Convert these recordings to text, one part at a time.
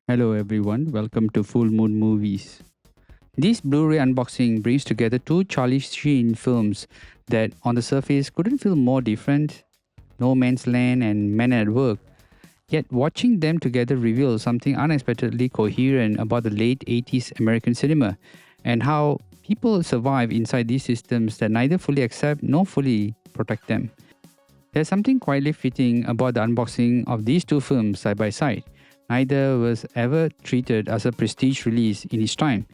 Hello everyone, welcome to Full Moon Movies. This Blu-ray unboxing brings together two Charlie Sheen films that on the surface couldn't feel more different, No Man's Land and Men at Work. Yet watching them together reveals something unexpectedly coherent about the late 80s American cinema and how people survive inside these systems that neither fully accept nor fully protect them. There's something quietly fitting about the unboxing of these two films side by side. Neither was ever treated as a prestige release in its time,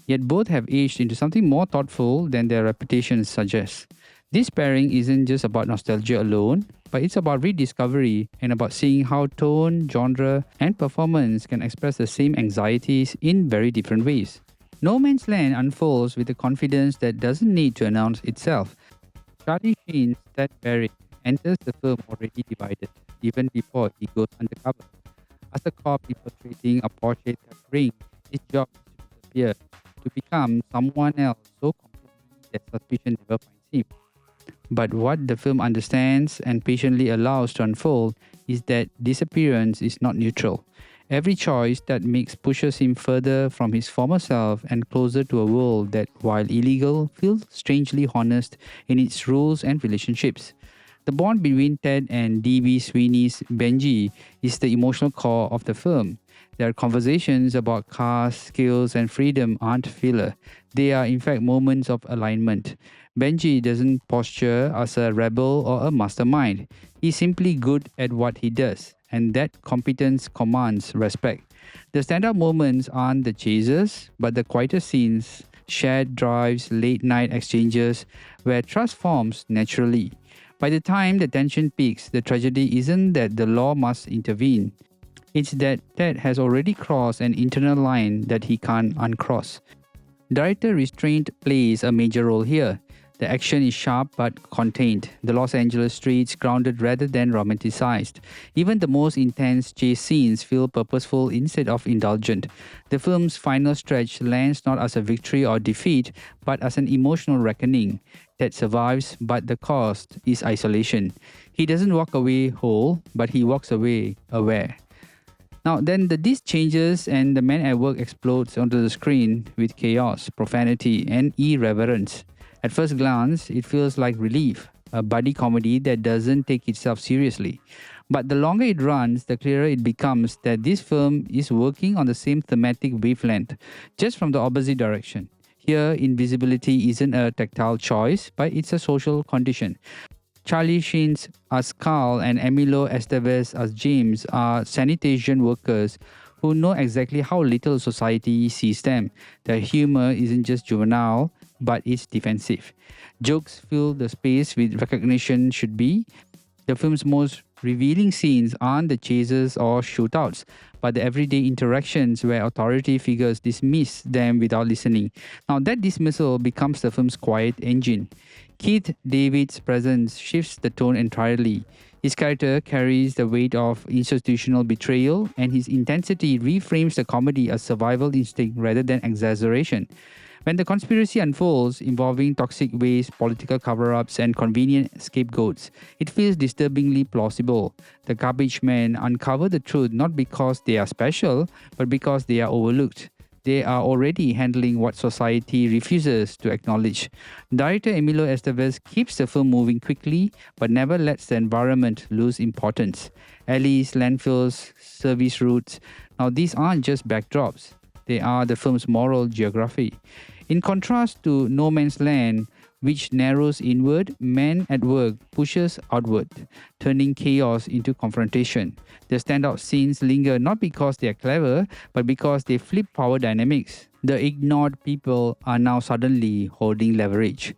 yet both have aged into something more thoughtful than their reputations suggest. This pairing isn't just about nostalgia alone, but it's about rediscovery and about seeing how tone, genre, and performance can express the same anxieties in very different ways. No Man's Land unfolds with a confidence that doesn't need to announce itself. Charlie Sheen's Ted Barry enters the film already divided, even before he goes undercover. As a cop infiltrating a Porsche cut ring, his job is to disappear, to become someone else so completely that suspicion never finds him. But what the film understands and patiently allows to unfold is that disappearance is not neutral. Every choice that makes pushes him further from his former self and closer to a world that, while illegal, feels strangely honest in its rules and relationships. The bond between Ted and D.B. Sweeney's Benji is the emotional core of the film. Their conversations about cars, skills, and freedom aren't filler. They are, in fact, moments of alignment. Benji doesn't posture as a rebel or a mastermind. He's simply good at what he does, and that competence commands respect. The standout moments aren't the chases, but the quieter scenes, shared drives, late night exchanges, where trust forms naturally. By the time the tension peaks, the tragedy isn't that the law must intervene. It's that Ted has already crossed an internal line that he can't uncross. Director restraint plays a major role here. The action is sharp but contained. The Los Angeles streets grounded rather than romanticized. Even the most intense chase scenes feel purposeful instead of indulgent. The film's final stretch lands not as a victory or defeat, but as an emotional reckoning that survives, but the cost is isolation. He doesn't walk away whole, but he walks away aware. Now, then the disc changes and the man at work explodes onto the screen with chaos, profanity, and irreverence. At first glance, it feels like relief, a buddy comedy that doesn't take itself seriously. But the longer it runs, the clearer it becomes that this film is working on the same thematic wavelength, just from the opposite direction. Here, invisibility isn't a tactile choice, but it's a social condition. Charlie Sheen's as Carl and Emilio Estevez as James are sanitation workers who know exactly how little society sees them. Their humor isn't just juvenile, but it's defensive. Jokes fill the space with recognition should be. The film's most revealing scenes aren't the chases or shootouts, but the everyday interactions where authority figures dismiss them without listening. Now, that dismissal becomes the film's quiet engine. Keith David's presence shifts the tone entirely. His character carries the weight of institutional betrayal, and his intensity reframes the comedy as survival instinct rather than exaggeration. When the conspiracy unfolds, involving toxic waste, political cover ups, and convenient scapegoats, it feels disturbingly plausible. The garbage men uncover the truth not because they are special, but because they are overlooked. They are already handling what society refuses to acknowledge. Director Emilio Estevez keeps the film moving quickly, but never lets the environment lose importance. Alleys, landfills, service routes. Now, these aren't just backdrops, they are the film's moral geography. In contrast to No Man's Land, which narrows inward, Man at Work pushes outward, turning chaos into confrontation. The standout scenes linger not because they are clever, but because they flip power dynamics. The ignored people are now suddenly holding leverage.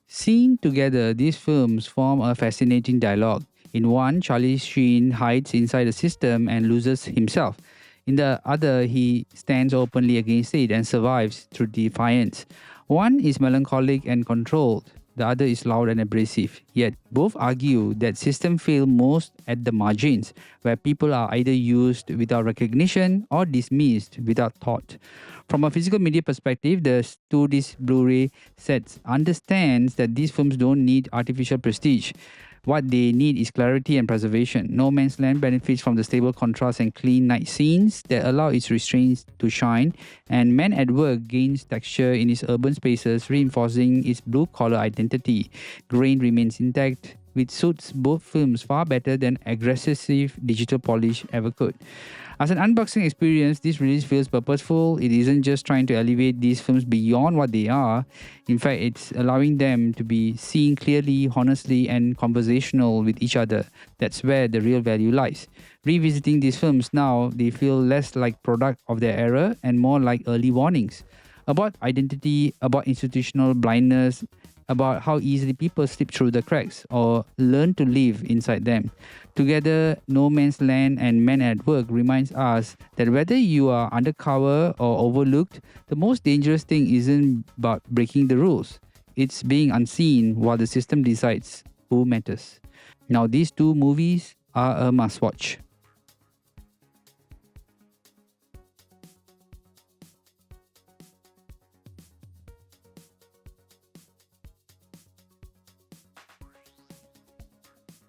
Seen together, these films form a fascinating dialogue. In one, Charlie Sheen hides inside the system and loses himself. In the other, he stands openly against it and survives through defiance. One is melancholic and controlled, the other is loud and abrasive. Yet, both argue that systems fail most at the margins, where people are either used without recognition or dismissed without thought. From a physical media perspective, the 2 disc Blu-ray sets understands that these films don't need artificial prestige. What they need is clarity and preservation. No Man's Land benefits from the stable contrast and clean night scenes that allow its restraints to shine, and Man at Work gains texture in its urban spaces, reinforcing its blue collar identity. Grain remains intact, which suits both films far better than aggressive digital polish ever could. As an unboxing experience, this release feels purposeful. It isn't just trying to elevate these films beyond what they are. In fact, it's allowing them to be seen clearly, honestly, and conversational with each other. That's where the real value lies. Revisiting these films now, they feel less like product of their era and more like early warnings about identity, about institutional blindness, about how easily people slip through the cracks or learn to live inside them. Together, No Man's Land and Men at Work reminds us that whether you are undercover or overlooked, the most dangerous thing isn't about breaking the rules. It's being unseen while the system decides who matters. Now, these two movies are a must watch.